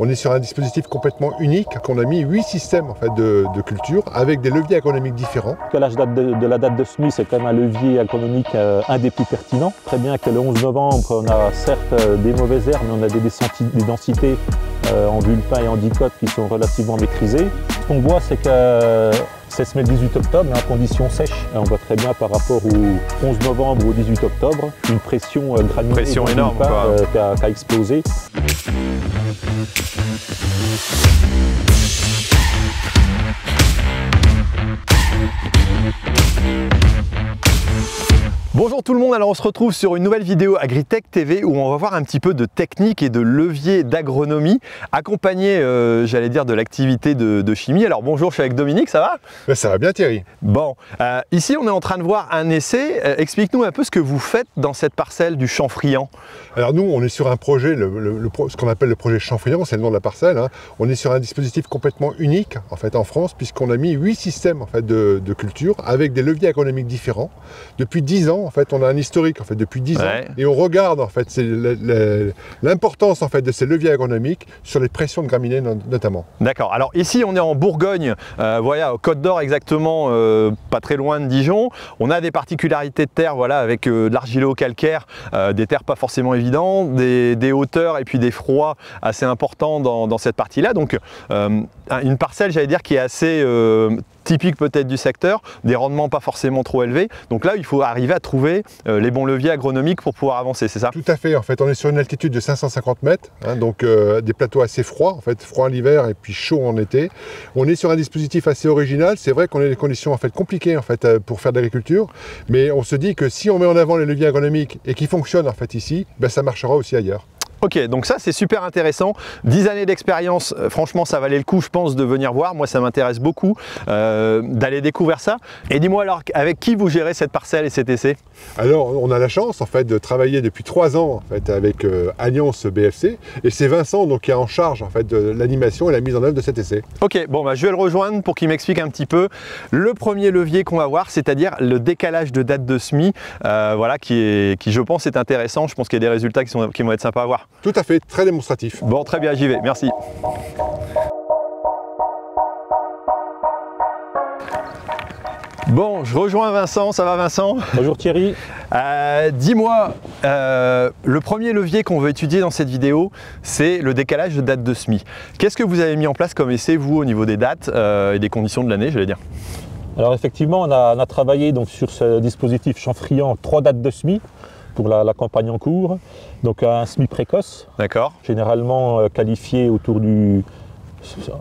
On est sur un dispositif complètement unique, qu'on a mis 8 systèmes en fait, de culture avec des leviers agronomiques différents. L'âge de la date de semis, c'est quand même un levier agronomique un des plus pertinents. Très bien que le 11 novembre, on a certes des mauvaises herbes, mais on a des densités en vulpin et en dicote qui sont relativement maîtrisées. Ce qu'on voit, c'est que c'est semé le 18 octobre, en conditions sèches. Et on voit très bien par rapport au 11 novembre ou au 18 octobre, une pression granuleuse énorme qui a explosé. Bonjour tout le monde, alors on se retrouve sur une nouvelle vidéo Agritech TV où on va voir un petit peu de technique et de levier d'agronomie accompagné, j'allais dire, de l'activité de chimie. Alors bonjour, je suis avec Dominique, ça va? Ça va bien Thierry. Bon, ici on est en train de voir un essai. Explique-nous un peu ce que vous faites dans cette parcelle du Champfriand. Alors nous, on est sur un projet, ce qu'on appelle le projet Champfriand, c'est le nom de la parcelle. Hein. On est sur un dispositif complètement unique en fait en France, puisqu'on a mis 8 systèmes en fait, de culture avec des leviers agronomiques différents. Depuis 10 ans, en fait, on a un historique en fait, depuis 10 ans et on regarde en fait, l'importance en fait, de ces leviers agronomiques sur les pressions de graminées notamment. D'accord, alors ici on est en Bourgogne, voilà, au Côte d'Or exactement, pas très loin de Dijon. On a des particularités de terre, voilà, avec de l'argilo-calcaire, des terres pas forcément évidentes, des hauteurs et puis des froids assez importants dans cette partie-là. Donc une parcelle, j'allais dire, qui est assez typique peut-être du secteur, des rendements pas forcément trop élevés. Donc là, il faut arriver à trouver les bons leviers agronomiques pour pouvoir avancer, c'est ça? Tout à fait, en fait, on est sur une altitude de 550 mètres, hein, donc des plateaux assez froids, en fait, froid l'hiver et puis chaud en été. On est sur un dispositif assez original, c'est vrai qu'on a des conditions en fait compliquées en fait pour faire de l'agriculture, mais on se dit que si on met en avant les leviers agronomiques et qui fonctionnent en fait ici, ben, ça marchera aussi ailleurs. Ok, donc ça c'est super intéressant, 10 années d'expérience, franchement ça valait le coup je pense de venir voir, moi ça m'intéresse beaucoup d'aller découvrir ça. Et dis-moi alors, avec qui vous gérez cette parcelle et cet essai? Alors on a la chance en fait de travailler depuis 3 ans en fait, avec Alliance BFC et c'est Vincent donc, qui est en charge en fait, de l'animation et la mise en œuvre de cet essai. Ok, bon bah, je vais le rejoindre pour qu'il m'explique un petit peu le premier levier qu'on va voir, c'est-à-dire le décalage de date de semis, voilà, qui je pense est intéressant, je pense qu'il y a des résultats qui vont être sympas à voir. Tout à fait, très démonstratif. Bon, très bien, j'y vais, merci. Bon, je rejoins Vincent, ça va Vincent? Bonjour Thierry. Dis-moi, le premier levier qu'on veut étudier dans cette vidéo, c'est le décalage de date de semis. Qu'est-ce que vous avez mis en place comme essai, vous, au niveau des dates et des conditions de l'année, j'allais dire? Alors effectivement, on a travaillé donc, sur ce dispositif Champfriand 3 dates de semis pour la campagne en cours. Donc un semis précoce, généralement qualifié autour du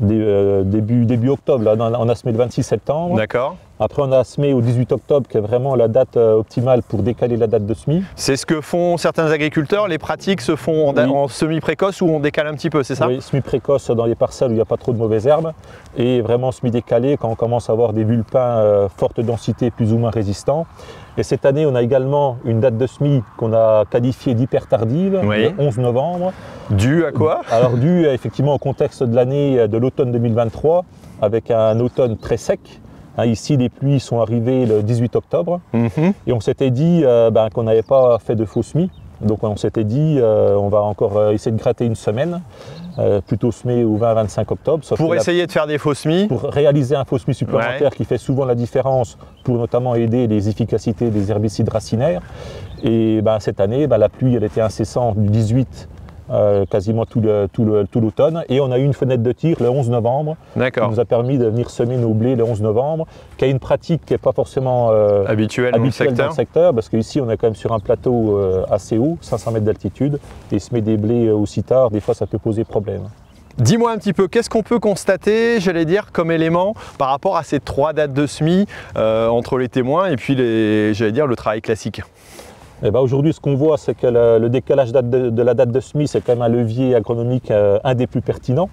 début octobre. Là, on a semé le 26 septembre. D'accord. Après, on a semé au 18 octobre, qui est vraiment la date optimale pour décaler la date de semis. C'est ce que font certains agriculteurs. Les pratiques se font en semis précoce ou on décale un petit peu, c'est ça? Oui, semis précoce dans les parcelles où il n'y a pas trop de mauvaises herbes. Et vraiment semis décalé quand on commence à avoir des vulpins forte densité, plus ou moins résistants. Et cette année, on a également une date de semis qu'on a qualifiée d'hyper tardive, le 11 novembre. Dû à quoi? Alors dû effectivement au contexte de l'année de l'automne 2023, avec un automne très sec. Ici, les pluies sont arrivées le 18 octobre et on s'était dit qu'on n'avait pas fait de faux semis. Donc on s'était dit on va encore essayer de gratter une semaine, plutôt semer au 20-25 octobre. Pour essayer de faire des faux semis? Pour réaliser un faux semis supplémentaire qui fait souvent la différence pour notamment aider les efficacités des herbicides racinaires. Et cette année, la pluie elle était incessante du 18 quasiment tout l'automne et on a eu une fenêtre de tir le 11 novembre qui nous a permis de venir semer nos blés le 11 novembre, qui a une pratique qui n'est pas forcément habituelle dans le secteur parce qu'ici on est quand même sur un plateau assez haut, 500 mètres d'altitude, et semer des blés aussi tard, des fois ça peut poser problème. Dis-moi un petit peu, qu'est-ce qu'on peut constater, j'allais dire, comme élément par rapport à ces 3 dates de semis entre les témoins et puis j'allais dire, le travail classique? Aujourd'hui, ce qu'on voit, c'est que le décalage de la date de semis, c'est quand même un levier agronomique un des plus pertinents.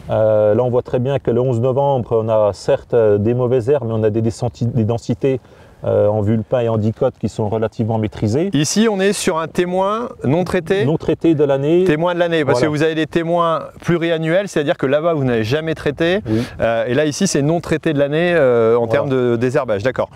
Là, on voit très bien que le 11 novembre, on a certes des mauvaises herbes, mais on a des densités en vulpin et en dicote qui sont relativement maîtrisées. Ici, on est sur un témoin non traité? Non traité de l'année. Témoin de l'année, parce que vous avez des témoins pluriannuels, c'est-à-dire que là-bas, vous n'avez jamais traité. Et là, ici, c'est non traité de l'année en termes de désherbage, d'accord.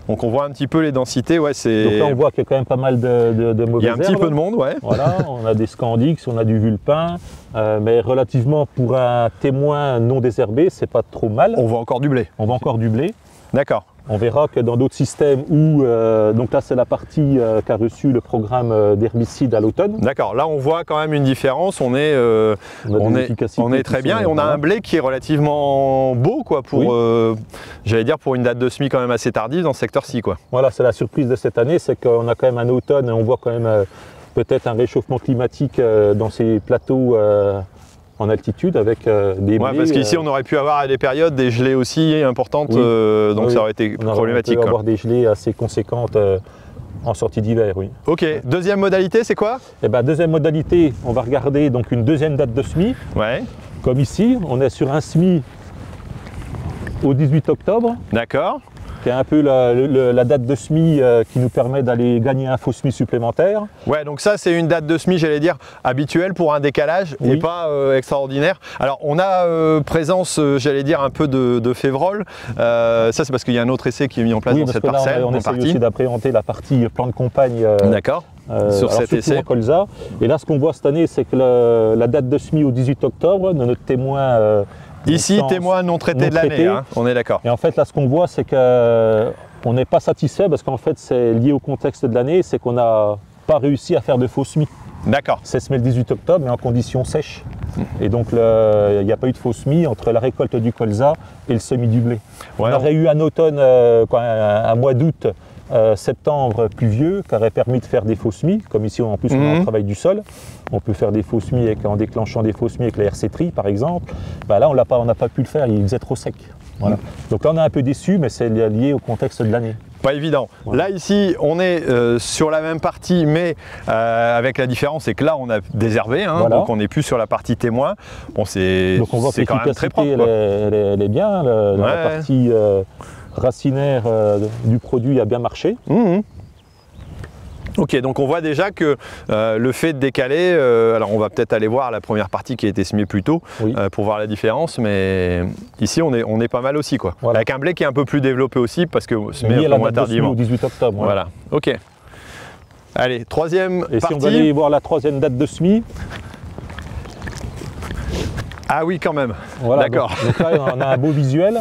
Donc on voit un petit peu les densités. Ouais, donc là on voit qu'il y a quand même pas mal de mauvaises herbes. Il y a un petit peu de monde, ouais. Voilà, on a des Scandix, on a du Vulpin, mais relativement pour un témoin non désherbé, c'est pas trop mal. On voit encore du blé. On voit encore du blé. D'accord. On verra que dans d'autres systèmes où, donc là c'est la partie qui a reçu le programme d'herbicide à l'automne. D'accord, là on voit quand même une différence, on est très bien et on a un blé qui est relativement beau quoi, pour, j'allais dire pour une date de semis quand même assez tardive dans ce secteur-ci quoi. Voilà, c'est la surprise de cette année, c'est qu'on a quand même un automne et on voit quand même peut-être un réchauffement climatique dans ces plateaux en altitude avec des blés. Parce qu'ici on aurait pu avoir à des périodes des gelées aussi importantes, donc ça aurait été problématique. On peut avoir des gelées assez conséquentes en sortie d'hiver, oui. Ok, deuxième modalité c'est quoi? Eh ben, deuxième modalité, on va regarder donc une deuxième date de semis. Ouais. Comme ici, on est sur un semis au 18 octobre. D'accord. Qui est un peu la date de semis qui nous permet d'aller gagner un faux semis supplémentaire. Ouais, donc ça c'est une date de semis, j'allais dire, habituelle pour un décalage et pas extraordinaire. Alors on a présence, j'allais dire, un peu de févrole. Ça c'est parce qu'il y a un autre essai qui est mis en place dans cette parcelle. On essaie aussi d'appréhender la partie plan de campagne. D'accord. Sur cet essai. En colza. Et là ce qu'on voit cette année, c'est que la date de semis au 18 octobre, de notre témoin ici, témoin non traité de l'année, hein, on est d'accord. Et en fait, là, ce qu'on voit, c'est qu'on n'est pas satisfait parce qu'en fait, c'est lié au contexte de l'année, c'est qu'on n'a pas réussi à faire de faux semis. D'accord. C'est semé le 18 octobre, mais en conditions sèches. Et donc, il n'y a pas eu de faux semis entre la récolte du colza et le semis du blé. Ouais, on aurait eu un automne, un mois d'août, septembre pluvieux, qui aurait permis de faire des faux semis, comme ici en plus on a un travail du sol. On peut faire des faux semis en déclenchant des faux semis avec la RC Tri par exemple. Bah là on n'a pas pu le faire, il faisait trop sec. Voilà. Donc là on est un peu déçu, mais c'est lié au contexte de l'année. Pas évident. Voilà. Là ici on est sur la même partie, mais avec la différence c'est que là on a désherbé, hein, voilà. Donc on n'est plus sur la partie témoin. Bon, c'est quand même très propre. Elle est bien, la partie racinaire du produit a bien marché. Ok, donc on voit déjà que le fait de décaler, alors on va peut-être aller voir la première partie qui a été semée plus tôt pour voir la différence, mais ici on est pas mal aussi quoi. Voilà. Avec un blé qui est un peu plus développé aussi parce que semé un peu moins tardivement. Au 18 octobre. Voilà, ok. Allez, troisième partie. Et si on va aller voir la troisième date de semis. Ah oui, quand même. Voilà, d'accord. Donc là on a un beau visuel.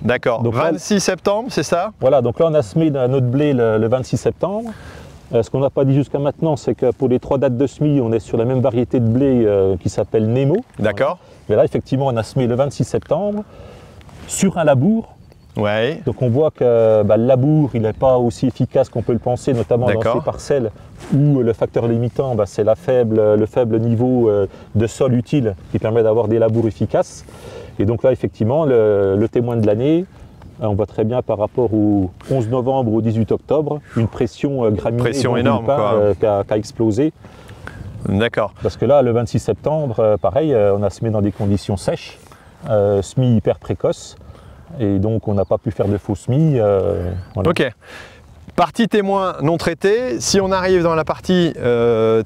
D'accord, 26 septembre, c'est ça? Voilà, donc là on a semé notre blé le 26 septembre. Ce qu'on n'a pas dit jusqu'à maintenant, c'est que pour les 3 dates de semis, on est sur la même variété de blé qui s'appelle Nemo. D'accord. Mais là, effectivement, on a semé le 26 septembre sur un labour. Ouais. Donc on voit que le labour, il n'est pas aussi efficace qu'on peut le penser, notamment dans ces parcelles où le facteur limitant, c'est le faible niveau de sol utile qui permet d'avoir des labours efficaces. Et donc là, effectivement, le témoin de l'année, on voit très bien par rapport au 11 novembre au 18 octobre, une pression gramineuse énorme qui a explosé. D'accord. Parce que là, le 26 septembre, pareil, on a semé dans des conditions sèches, semis hyper précoces, et donc on n'a pas pu faire de faux semis. Voilà. Ok. Partie témoin non traité, si on arrive dans la partie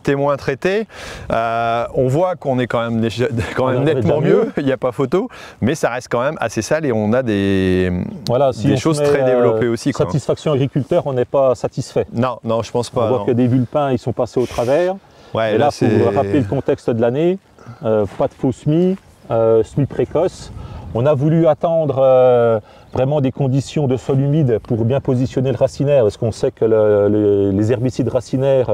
témoin traité, on voit qu'on est quand même nettement mieux, il n'y a pas photo, mais ça reste quand même assez sale et on a des choses très développées aussi. Quoi. Satisfaction agriculteur, on n'est pas satisfait. Non, non, je pense pas. On voit que des vulpins, ils sont passés au travers. Ouais, et là, pour rappeler le contexte de l'année, pas de faux semis, semis précoces. On a voulu attendre vraiment des conditions de sol humide pour bien positionner le racinaire, parce qu'on sait que les herbicides racinaires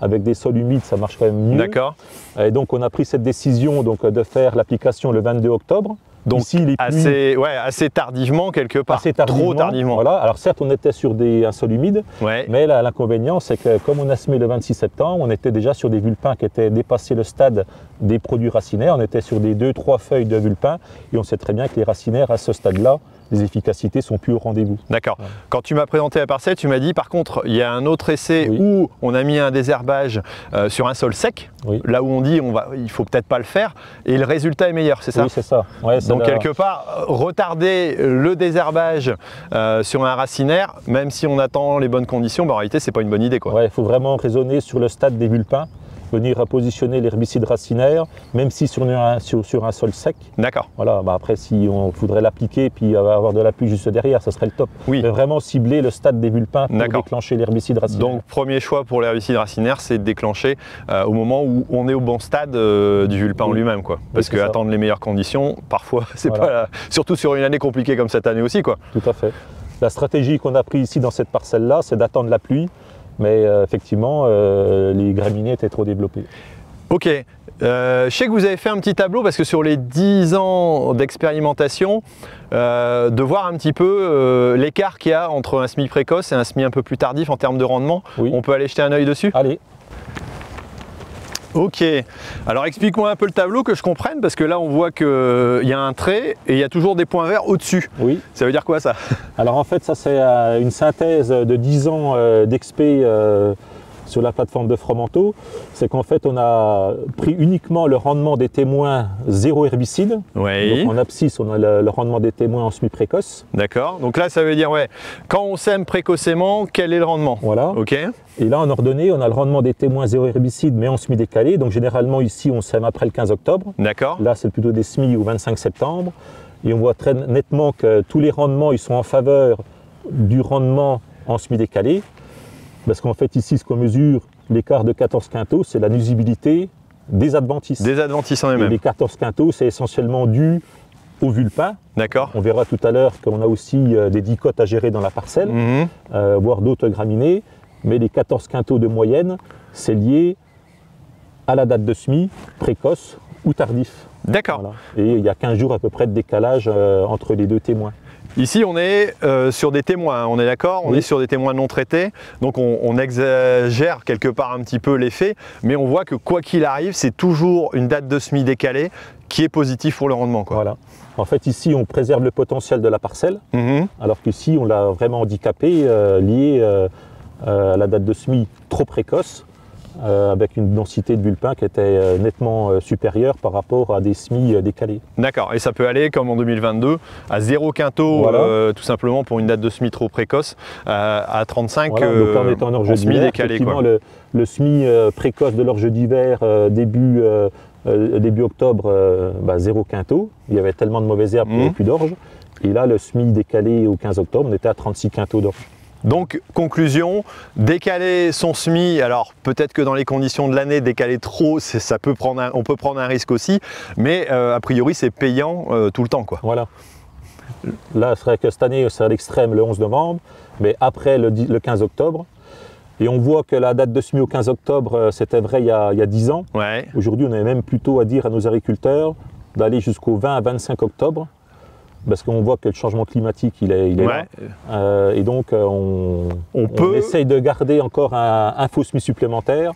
avec des sols humides, ça marche quand même mieux. D'accord. Et donc on a pris cette décision de faire l'application le 22 octobre. Donc ici, assez tardivement quelque part, trop tardivement. Voilà. Alors certes, on était sur un sol humide, mais l'inconvénient, c'est que comme on a semé le 26 septembre, on était déjà sur des vulpins qui étaient dépassés le stade des produits racinaires. On était sur des 2-3 feuilles de vulpins, et on sait très bien que les racinaires, à ce stade-là, les efficacités sont plus au rendez-vous. D'accord. Ouais. Quand tu m'as présenté la parcelle, tu m'as dit par contre, il y a un autre essai où on a mis un désherbage sur un sol sec, là où on dit il faut peut-être pas le faire, et le résultat est meilleur, c'est ça? Oui, c'est ça. Ouais, donc quelque part, retarder le désherbage sur un racinaire, même si on attend les bonnes conditions, en réalité c'est pas une bonne idée. Il faut vraiment raisonner sur le stade des vulpins. venir positionner l'herbicide racinaire, même si sur un sol sec. D'accord. Voilà, après, si on voudrait l'appliquer puis avoir de la pluie juste derrière, ça serait le top. Oui. Mais vraiment cibler le stade des vulpins pour déclencher l'herbicide racinaire. Donc, premier choix pour l'herbicide racinaire, c'est de déclencher au moment où on est au bon stade du vulpin en lui-même, quoi. Parce que attendre les meilleures conditions, parfois, c'est pas surtout sur une année compliquée comme cette année aussi, quoi. Tout à fait. La stratégie qu'on a prise ici dans cette parcelle-là, c'est d'attendre la pluie, mais effectivement, les graminées étaient trop développées. Ok, je sais que vous avez fait un petit tableau parce que sur les 10 ans d'expérimentation, de voir un petit peu l'écart qu'il y a entre un semis précoce et un semis un peu plus tardif en termes de rendement. Oui. On peut aller jeter un œil dessus? Allez. Ok, alors explique-moi un peu le tableau que je comprenne, parce que là on voit qu'il y a un trait et il y a toujours des points verts au-dessus. Oui. Ça veut dire quoi ça? Alors en fait ça c'est une synthèse de 10 ans d'expé sur la plateforme de Fromenteau. C'est qu'en fait on a pris uniquement le rendement des témoins zéro herbicide. Oui. Donc en abscisse on a le rendement des témoins en semis précoce. D'accord, donc là ça veut dire quand on sème précocement, quel est le rendement? Voilà. Ok. Et là en ordonnée on a le rendement des témoins zéro herbicide mais en semis décalé. Donc généralement ici on sème après le 15 octobre. D'accord. Là c'est plutôt des semis au 25 septembre. Et on voit très nettement que tous les rendements ils sont en faveur du rendement en semis décalé. Parce qu'en fait ici ce qu'on mesure, l'écart de 14 quintaux, c'est la nuisibilité des adventices. Des adventices en eux-mêmes. Et les 14 quintaux c'est essentiellement dû au vulpin. D'accord. On verra tout à l'heure qu'on a aussi des dicotes à gérer dans la parcelle, voire d'autres graminées. Mais les 14 quintaux de moyenne, c'est lié à la date de semis, précoce ou tardif. D'accord. Voilà. Et il y a 15 jours à peu près de décalage entre les deux témoins. Ici, on est sur des témoins, on est d'accord? On est sur des témoins non traités, donc on exagère quelque part un petit peu l'effet, mais on voit que quoi qu'il arrive, c'est toujours une date de semis décalée qui est positive pour le rendement, quoi. Voilà. En fait, ici, on préserve le potentiel de la parcelle, alors qu'ici, on l'a vraiment handicapé, lié à la date de semis trop précoce, avec une densité de vulpin qui était nettement supérieure par rapport à des semis décalés. D'accord, et ça peut aller comme en 2022 à 0 quintot, voilà. Tout simplement pour une date de semis trop précoce, à 35 voilà, donc là, on est en orge d'hiver, décalé. Quoi. Le semis précoce de l'orge d'hiver début octobre, 0 quintot, il y avait tellement de mauvaises herbes qu'il n'y avait plus d'orge, et là le semis décalé au 15 octobre, on était à 36 quintaux d'orge. Donc, conclusion, décaler son semis, alors peut-être que dans les conditions de l'année, décaler trop, on peut prendre un risque aussi, mais a priori c'est payant tout le temps, quoi. Voilà. Là, ce serait que cette année, c'est à l'extrême le 11 novembre, mais après le 15 octobre. Et on voit que la date de semis au 15 octobre, c'était vrai il y a 10 ans. Ouais. Aujourd'hui, on est même plutôt à dire à nos agriculteurs d'aller jusqu'au 20 à 25 octobre. Parce qu'on voit que le changement climatique, il est là. Et donc, on essaye de garder encore un faux semis supplémentaire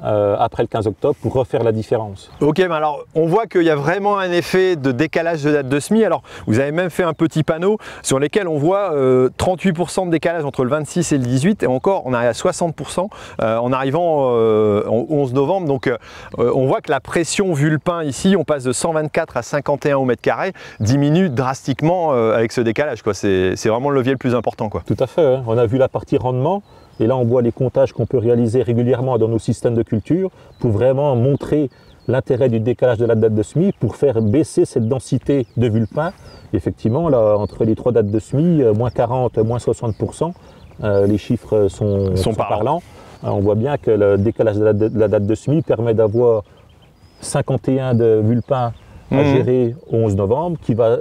après le 15 octobre pour refaire la différence. Ok, mais alors on voit qu'il y a vraiment un effet de décalage de date de semis. Alors vous avez même fait un petit panneau sur lequel on voit 38% de décalage entre le 26 et le 18 et encore on arrive à 60% en arrivant au 11 novembre. Donc on voit que la pression vulpin ici, on passe de 124 à 51 au mètre carré, diminue drastiquement avec ce décalage. C'est vraiment le levier le plus important, quoi. Tout à fait, hein. On a vu la partie rendement. Et là, on voit les comptages qu'on peut réaliser régulièrement dans nos systèmes de culture pour vraiment montrer l'intérêt du décalage de la date de semis pour faire baisser cette densité de vulpin. Effectivement, là, entre les trois dates de semis, moins 40, moins 60%, les chiffres sont parlants. On voit bien que le décalage de la date de semis permet d'avoir 51 de vulpins à gérer au 11 novembre, qui va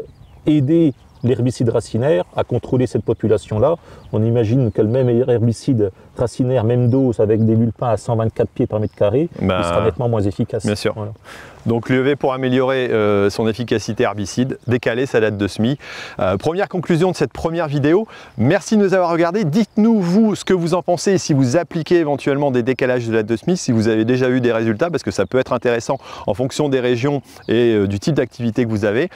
aider l'herbicide racinaire à contrôler cette population-là. On imagine que le même herbicide racinaire, même dose, avec des vulpins à 124 pieds par mètre carré, il sera nettement moins efficace. Bien sûr. Voilà. Donc l'UEV pour améliorer son efficacité herbicide, décaler sa date de semis. Première conclusion de cette première vidéo. Merci de nous avoir regardés. Dites-nous vous ce que vous en pensez et si vous appliquez éventuellement des décalages de date de semis, si vous avez déjà eu des résultats, parce que ça peut être intéressant en fonction des régions et du type d'activité que vous avez.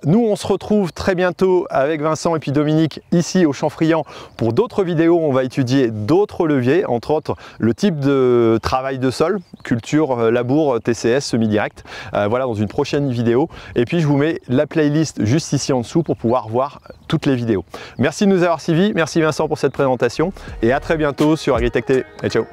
Nous on se retrouve très bientôt avec Vincent et puis Dominique ici au Champfriand pour d'autres vidéos. On va étudier d'autres leviers, entre autres le type de travail de sol, culture, labour, TCS, semi-direct. Voilà, dans une prochaine vidéo. Et puis je vous mets la playlist juste ici en dessous pour pouvoir voir toutes les vidéos. Merci de nous avoir suivis, merci Vincent pour cette présentation et à très bientôt sur Agritech TV. Et ciao.